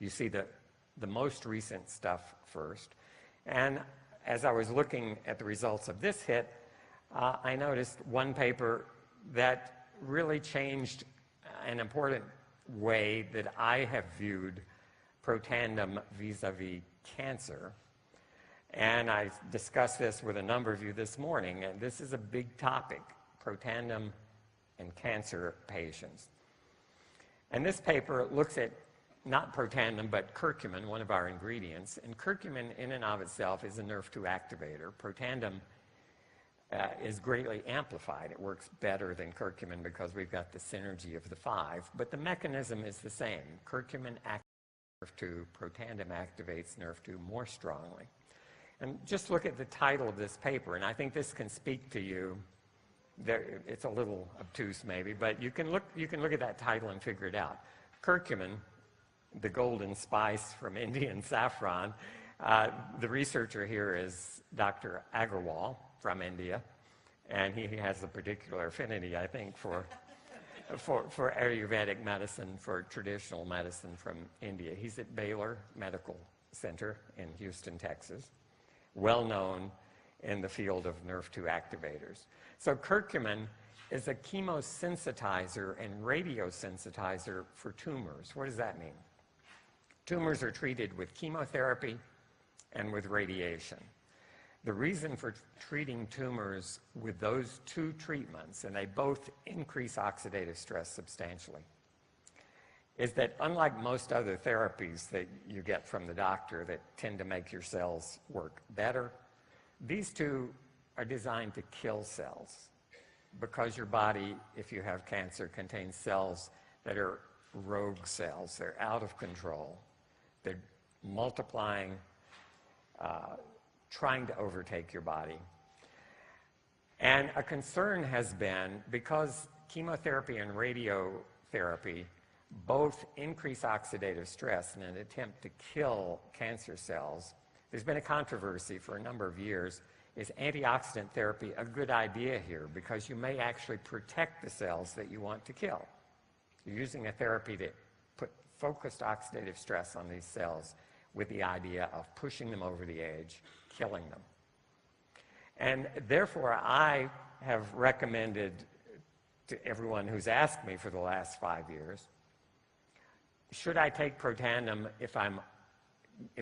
You see the most recent stuff first. And as I was looking at the results of this hit, I noticed one paper that really changed an important way that I have viewed Protandim vis-a-vis cancer. And I discussed this with a number of you this morning, and this is a big topic, Protandim and cancer patients. And this paper looks at not Protandim, but curcumin, one of our ingredients. And curcumin in and of itself is a NRF2 activator. Protandim is greatly amplified. It works better than curcumin because we've got the synergy of the 5. But the mechanism is the same. Curcumin activates NRF2, Protandim activates NRF2 more strongly. And just look at the title of this paper, and I think this can speak to you. It's a little obtuse maybe, but you can look at that title and figure it out. Curcumin, the golden spice from Indian saffron. The researcher here is Dr. Agarwal from India, and he has a particular affinity, I think, for Ayurvedic medicine, for traditional medicine from India. He's at Baylor Medical Center in Houston, Texas, well known in the field of NRF2 activators. So curcumin is a chemosensitizer and radiosensitizer for tumors. What does that mean? Tumors are treated with chemotherapy and with radiation. The reason for treating tumors with those two treatments, and they both increase oxidative stress substantially, is that unlike most other therapies that you get from the doctor that tend to make your cells work better, these two are designed to kill cells because your body, if you have cancer, contains cells that are rogue cells. They're out of control. They're multiplying, trying to overtake your body. And a concern has been, because chemotherapy and radiotherapy both increase oxidative stress in an attempt to kill cancer cells, there's been a controversy for a number of years. Is antioxidant therapy a good idea here? Because you may actually protect the cells that you want to kill. You're using a therapy to put focused oxidative stress on these cells with the idea of pushing them over the edge, killing them. And therefore, I have recommended to everyone who's asked me for the last 5 years, should I take Protandim if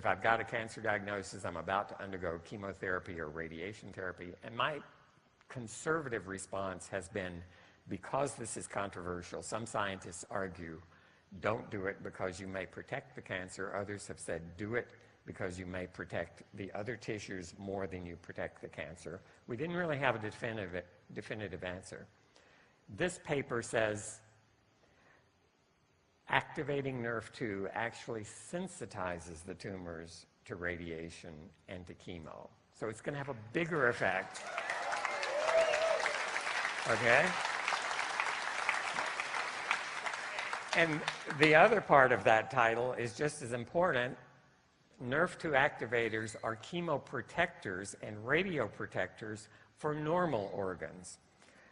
I've got a cancer diagnosis, I'm about to undergo chemotherapy or radiation therapy? And my conservative response has been, because this is controversial, some scientists argue, don't do it because you may protect the cancer. Others have said, do it because you may protect the other tissues more than you protect the cancer. We didn't really have a definitive answer. This paper says activating NRF2 actually sensitizes the tumors to radiation and to chemo. So it's going to have a bigger effect. Okay? And the other part of that title is just as important. NRF2 activators are chemoprotectors and radioprotectors for normal organs.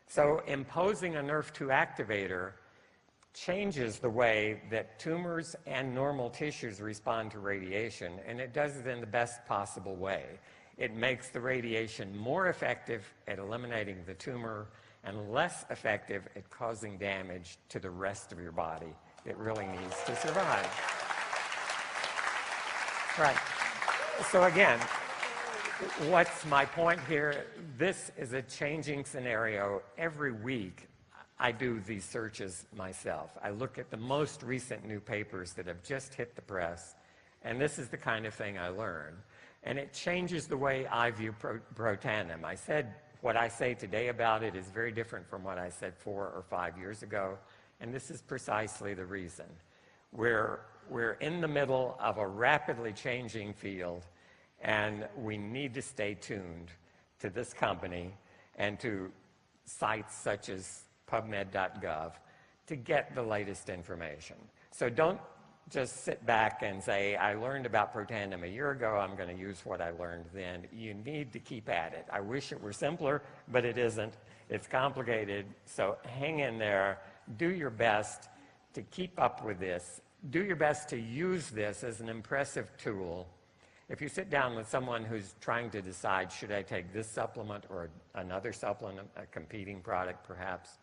So imposing a NRF2 activator changes the way that tumors and normal tissues respond to radiation, and it does it in the best possible way. It makes the radiation more effective at eliminating the tumor and less effective at causing damage to the rest of your body that really needs to survive. Right. So again, what's my point here? This is a changing scenario. Every week, I do these searches myself. I look at the most recent new papers that have just hit the press, and this is the kind of thing I learn. And it changes the way I view Protandim. I said what I say today about it is very different from what I said 4 or 5 years ago, and this is precisely the reason. We're in the middle of a rapidly changing field, and we need to stay tuned to this company and to sites such as PubMed.gov to get the latest information. So don't just sit back and say, I learned about Protandim a year ago, I'm going to use what I learned then. You need to keep at it. I wish it were simpler, but it isn't. It's complicated, so hang in there. Do your best to keep up with this do your best to use this as an impressive tool. If you sit down with someone who's trying to decide, should I take this supplement or another supplement, a competing product perhaps,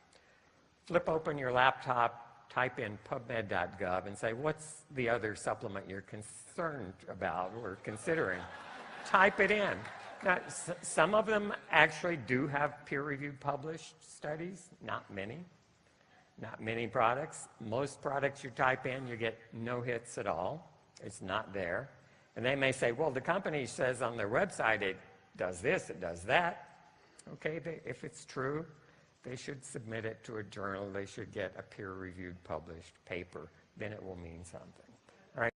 flip open your laptop, type in pubmed.gov and say, what's the other supplement you're concerned about or considering? Type it in. Now, some of them actually do have peer-reviewed published studies, not many. Not many products. Most products you type in, you get no hits at all. It's not there. And they may say, well, the company says on their website it does this, it does that. Okay, if it's true, they should submit it to a journal. They should get a peer-reviewed published paper. Then it will mean something. All right.